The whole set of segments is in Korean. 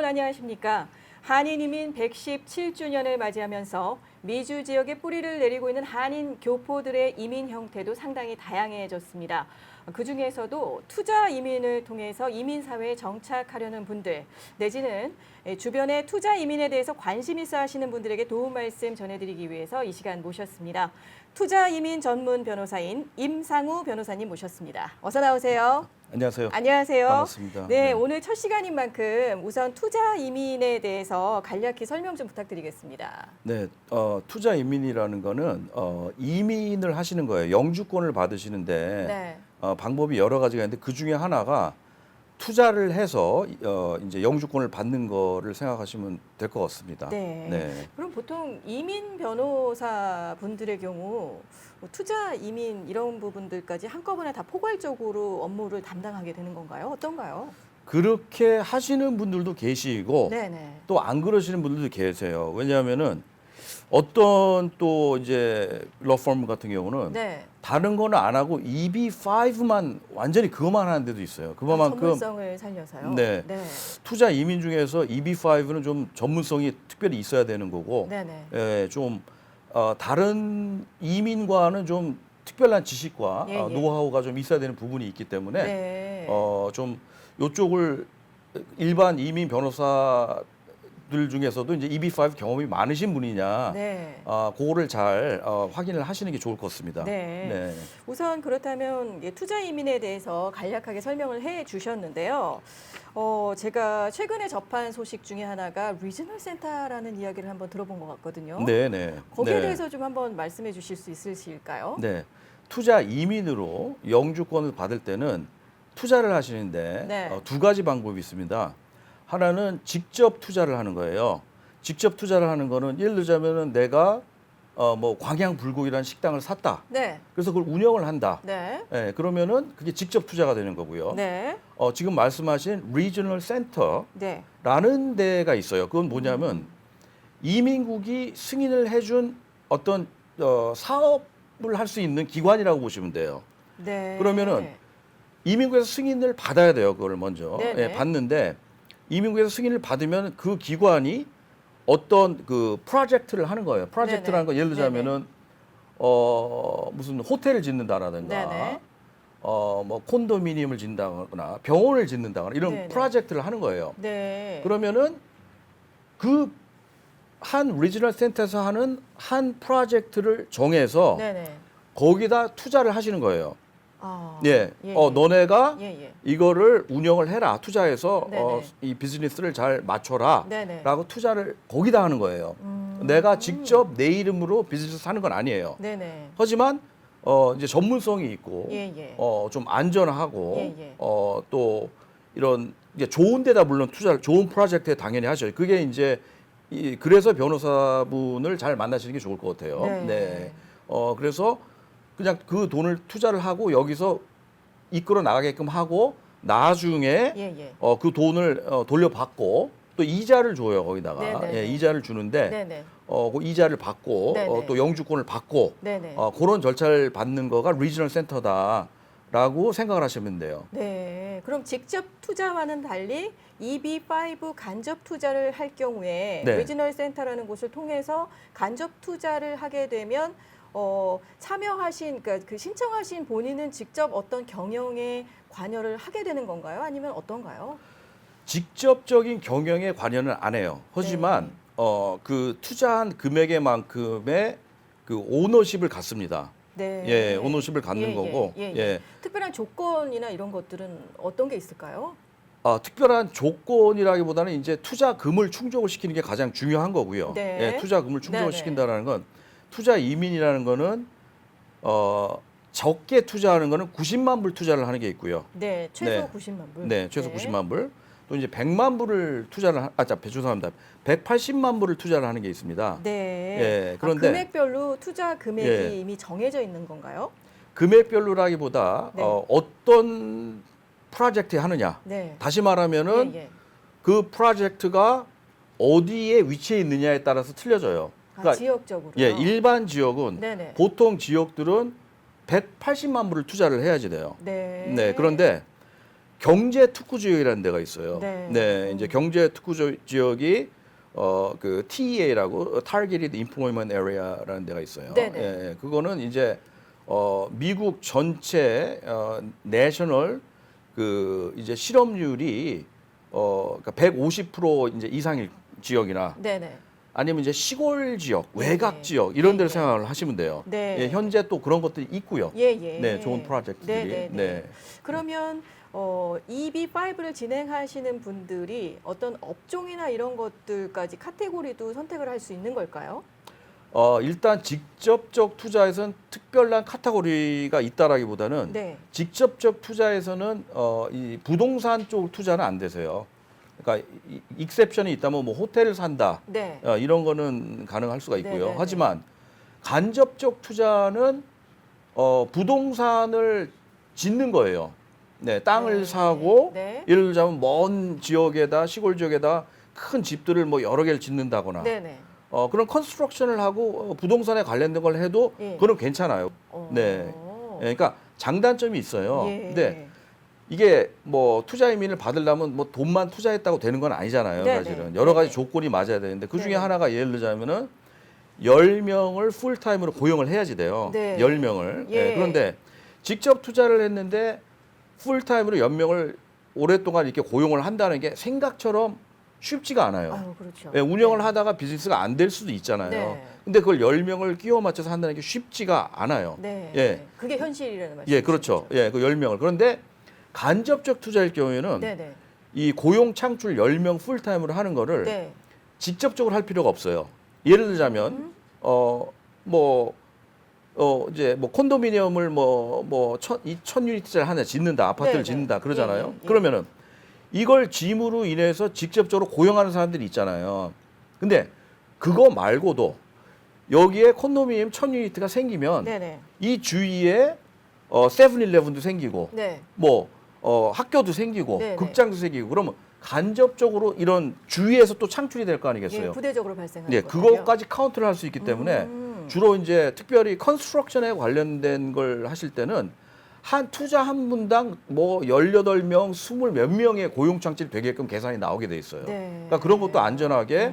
안녕하십니까. 한인 이민 117주년을 맞이하면서 미주 지역에 뿌리를 내리고 있는 한인 교포들의 이민 형태도 상당히 다양해졌습니다. 그중에서도 투자 이민을 통해서 이민 사회에 정착하려는 분들 내지는 주변의 투자 이민에 대해서 관심 있어 하시는 분들에게 도움 말씀 전해드리기 위해서 이 시간 모셨습니다. 투자 이민 전문 변호사인 임상우 변호사님 모셨습니다. 어서 나오세요. 안녕하세요. 안녕하세요. 반갑습니다. 네, 오늘 첫 시간인 만큼 우선 투자 이민에 대해서 간략히 설명 좀 부탁드리겠습니다. 네, 투자 이민이라는 거는 이민을 하시는 거예요. 영주권을 받으시는데 네. 방법이 여러 가지가 있는데 그 중에 하나가 투자를 해서 이제 영주권을 받는 거를 생각하시면 될 것 같습니다. 네. 그럼 보통 이민 변호사 분들의 경우 뭐 투자 이민 이런 부분들까지 한꺼번에 다 포괄적으로 업무를 담당하게 되는 건가요? 어떤가요? 그렇게 하시는 분들도 계시고 네네. 또 안 그러시는 분들도 계세요. 왜냐하면은 어떤 또 이제 러펌 같은 경우는 네. 다른 거는 안 하고 EB5만 완전히 그것만 하는 데도 있어요. 그만큼 전문성을 살려서요. 네. 투자 이민 중에서 EB5는 좀 전문성이 특별히 있어야 되는 거고, 네네. 예, 좀 다른 이민과는 좀 특별한 지식과 예. 노하우가 좀 있어야 되는 부분이 있기 때문에 네. 좀 이쪽을 일반 이민 변호사들 중에서도 이제 EB5 경험이 많으신 분이냐, 네. 그거를 잘 확인을 하시는 게 좋을 것 같습니다. 네. 우선 그렇다면 투자 이민에 대해서 간략하게 설명을 해 주셨는데요. 제가 최근에 접한 소식 중에 하나가 리지널 센터라는 이야기를 한번 들어본 것 같거든요. 네. 거기에 대해서 좀 한번 말씀해 주실 수 있으실까요? 네. 투자 이민으로 영주권을 받을 때는 투자를 하시는데 네. 두 가지 방법이 있습니다. 하나는 직접 투자를 하는 거예요. 직접 투자를 하는 거는 예를 들자면은 내가 뭐 광양불고기라는 식당을 샀다. 네. 그래서 그걸 운영을 한다. 네. 네, 그러면은 그게 직접 투자가 되는 거고요. 네. 지금 말씀하신 리저널 센터라는 네. 데가 있어요. 그건 뭐냐면 이민국이 승인을 해준 어떤 사업을 할 수 있는 기관이라고 보시면 돼요. 네. 그러면은 이민국에서 승인을 받아야 돼요. 그걸 먼저 네네. 받는데 이민국에서 승인을 받으면 그 기관이 어떤 그 프로젝트를 하는 거예요. 프로젝트라는 건 예를 들자면은 무슨 호텔을 짓는다라든가 네네. 뭐 콘도미니엄을 짓는다거나 병원을 짓는다거나 이런 네네. 프로젝트를 하는 거예요. 네. 그러면은 그 한 리지널 센터에서 하는 한 프로젝트를 정해서 네네. 거기다 투자를 하시는 거예요. 아. 예. 너네가 예. 이거를 운영을 해라. 투자해서 네네. 이 비즈니스를 잘 맞춰라. 네네. 라고 투자를 거기다 하는 거예요. 내가 직접 내 이름으로 비즈니스 하는 건 아니에요. 네네. 하지만 이제 전문성이 있고 예. 좀 안전하고 예. 또 이런 이제 좋은 데다 물론 투자를 좋은 프로젝트에 당연히 하죠. 그게 이제 그래서 변호사분을 잘 만나시는 게 좋을 것 같아요. 네. 그래서 그냥 그 돈을 투자를 하고 여기서 이끌어 나가게끔 하고 나중에 예. 그 돈을 돌려받고 또 이자를 줘요. 거기다가 네네네. 이자를 주는데 네네. 그 이자를 받고 네네. 또 영주권을 받고 네네. 그런 절차를 받는 거가 리지널 센터다라고 생각을 하시면 돼요. 네. 그럼 직접 투자와는 달리 EB5 간접 투자를 할 경우에 네. 리지널 센터라는 곳을 통해서 간접 투자를 하게 되면 참여하신 그러니까 그 신청하신 본인은 직접 어떤 경영에 관여를 하게 되는 건가요? 아니면 어떤가요? 직접적인 경영에 관여는 안 해요. 하지만 그 투자한 금액에만큼의 그 오너십을 갖습니다. 네. 예, 오너십을 갖는 거고. 예. 특별한 조건이나 이런 것들은 어떤 게 있을까요? 특별한 조건이라기보다는 이제 투자금을 충족을 시키는 게 가장 중요한 거고요. 네. 예, 투자금을 충족을 네네. 시킨다라는 건 투자 이민이라는 거는 적게 투자하는 거는 90만 불 투자를 하는 게 있고요. 네, 최소 네. 90만 불. 네, 최소 90만 불. 또 이제 100만 불을 투자를 죄송합니다. 180만 불을 투자를 하는 게 있습니다. 네. 예, 그런데 금액별로 투자 금액이 예. 이미 정해져 있는 건가요? 금액별로라기보다 네. 어떤 프로젝트에 하느냐. 네. 다시 말하면은 예. 그 프로젝트가 어디에 위치해 있느냐에 따라서 틀려져요. 지역적으로. 예, 일반 지역은 네네. 보통 지역들은 180만 불을 투자를 해야지 돼요. 네. 네, 그런데 경제 특구 지역이라는 데가 있어요. 네. 이제 경제 특구 지역이 그 TEA라고 Targeted Employment Area라는 데가 있어요. 네네. 예, 그거는 이제 미국 전체 내셔널 그 이제 실업률이 그러니까 150% 이제 이상일 지역이나 네네. 아니면 이제 시골 지역, 네. 외곽 지역 이런 데를 네. 생각을 하시면 돼요. 네. 예, 현재 또 그런 것들이 있고요. 예, 예. 네, 좋은 프로젝트들이. 네, 네, 네. 네. 그러면 EB5를 진행하시는 분들이 어떤 업종이나 이런 것들까지 카테고리도 선택을 할 수 있는 걸까요? 일단 직접적 투자에서는 특별한 카테고리가 있다라기보다는 네. 직접적 투자에서는 이 부동산 쪽 투자는 안 되세요. 그러니까 익셉션이 있다면 뭐 호텔을 산다 네. 이런 거는 가능할 수가 있고요. 네네네. 하지만 간접적 투자는 부동산을 짓는 거예요. 네, 땅을 네. 사고 네. 예를 들자면 먼 지역에다 시골 지역에다 큰 집들을 뭐 여러 개를 짓는다거나 네네. 그런 컨스트럭션을 하고 부동산에 관련된 걸 해도 예. 그건 괜찮아요. 네. 예, 그러니까 장단점이 있어요. 예. 근데 이게 뭐 투자 이민을 받으려면 뭐 돈만 투자했다고 되는 건 아니잖아요. 네네. 사실은 여러 가지 네네. 조건이 맞아야 되는데 그 중에 네네. 하나가 예를 들자면은 10명을 풀타임으로 고용을 해야지 돼요. 네. 10명을. 예. 그런데 직접 투자를 했는데 풀타임으로 10명을 오랫동안 이렇게 고용을 한다는 게 생각처럼 쉽지가 않아요. 아유, 그렇죠. 예, 운영을 네. 하다가 비즈니스가 안 될 수도 있잖아요. 네. 근데 그걸 10명을 끼워 맞춰서 한다는 게 쉽지가 않아요. 네. 예. 그게 현실이라는 말씀이죠. 예, 그렇죠. 예, 그 10명을. 그런데 간접적 투자일 경우에는 네네. 이 고용 창출 10명 풀타임으로 하는 거를 네. 직접적으로 할 필요가 없어요. 예를 들자면 이제 뭐 콘도미니엄을 뭐 1000유니트짜리 하나 짓는다. 아파트를 네네. 짓는다. 그러잖아요. 예, 예. 그러면은 이걸 짐으로 인해서 직접적으로 고용하는 사람들이 있잖아요. 근데 그거 말고도 여기에 콘도미니엄 1000유니트가 생기면 네네. 이 주위에 세븐일레븐도 생기고 네. 뭐 학교도 생기고 네네. 극장도 생기고 그러면 간접적으로 이런 주위에서 또 창출이 될 거 예, 아니겠어요? 부대적으로 발생하는 네, 거군요. 그것까지 카운트를 할 수 있기 때문에 주로 이제 특별히 컨스트럭션에 관련된 걸 하실 때는 한 투자 한 분당 뭐 18명, 20 몇 명의 고용 창출이 되게끔 계산이 나오게 돼 있어요. 네. 그러니까 그런 것도 안전하게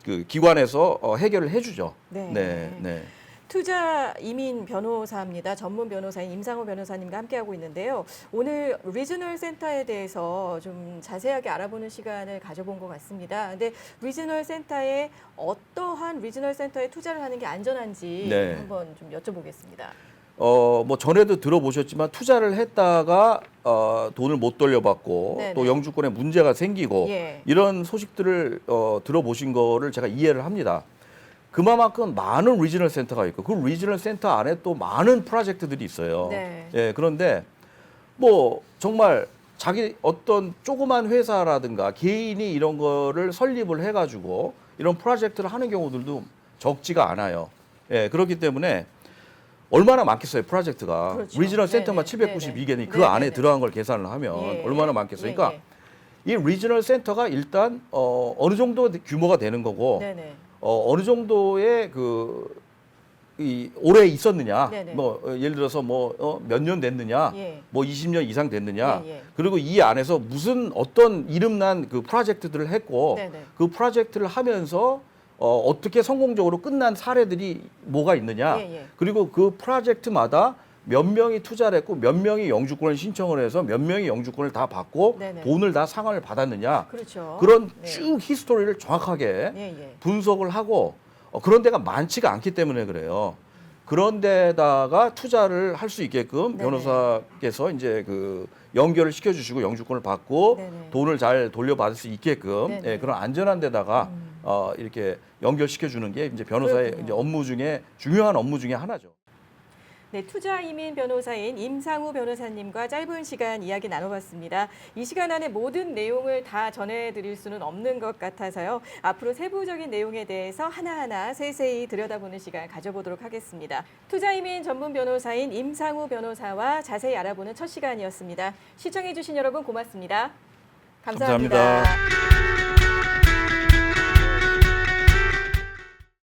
그 기관에서 해결을 해주죠. 네. 네, 네. 투자 이민 변호사입니다. 전문 변호사인 임상호 변호사님과 함께하고 있는데요. 오늘 리저널 센터에 대해서 좀 자세하게 알아보는 시간을 가져본 것 같습니다. 근데 리저널 센터에 어떠한 리저널 센터에 투자를 하는 게 안전한지 네. 한번 좀 여쭤보겠습니다. 뭐 전에도 들어보셨지만 투자를 했다가 돈을 못 돌려받고 네네. 또 영주권에 문제가 생기고 예. 이런 소식들을 들어보신 거를 제가 이해를 합니다. 그만큼 많은 리저널 센터가 있고 그 리저널 센터 안에 또 많은 프로젝트들이 있어요. 네. 예, 그런데 뭐 정말 자기 어떤 조그만 회사라든가 개인이 이런 거를 설립을 해가지고 이런 프로젝트를 하는 경우들도 적지가 않아요. 예, 그렇기 때문에 얼마나 많겠어요, 프로젝트가. 그렇죠. 리저널 센터만 네네. 792개니 그 네네. 안에 들어간 걸 계산을 하면 예. 얼마나 많겠어요. 예, 그러니까 이 리저널 센터가 일단 어느 정도 규모가 되는 거고 네네. 어느 정도의 이 오래 있었느냐, 네네. 뭐 예를 들어서 뭐 몇 년 됐느냐, 예. 뭐 20년 이상 됐느냐, 예, 예. 그리고 이 안에서 무슨 어떤 이름난 그 프로젝트들을 했고 네네. 그 프로젝트를 하면서 어떻게 성공적으로 끝난 사례들이 뭐가 있느냐, 예, 예. 그리고 그 프로젝트마다 몇 명이 투자를 했고 몇 명이 영주권을 신청을 해서 몇 명이 영주권을 다 받고 네네. 돈을 다 상환을 받았느냐, 그렇죠. 그런 네. 쭉 히스토리를 정확하게 예, 예. 분석을 하고 그런 데가 많지가 않기 때문에 그래요. 그런 데다가 투자를 할 수 있게끔 네네. 변호사께서 이제 그 연결을 시켜주시고 영주권을 받고 네네. 돈을 잘 돌려받을 수 있게끔 네네. 예, 그런 안전한 데다가 이렇게 연결시켜주는 게 이제 변호사의 그렇군요. 이제 업무 중에 중요한 업무 중에 하나죠. 네, 투자 이민 변호사인 임상우 변호사님과 짧은 시간 이야기 나눠봤습니다. 이 시간 안에 모든 내용을 다 전해드릴 수는 없는 것 같아서요. 앞으로 세부적인 내용에 대해서 하나하나 세세히 들여다보는 시간 가져보도록 하겠습니다. 투자 이민 전문 변호사인 임상우 변호사와 자세히 알아보는 첫 시간이었습니다. 시청해주신 여러분 고맙습니다. 감사합니다. 감사합니다.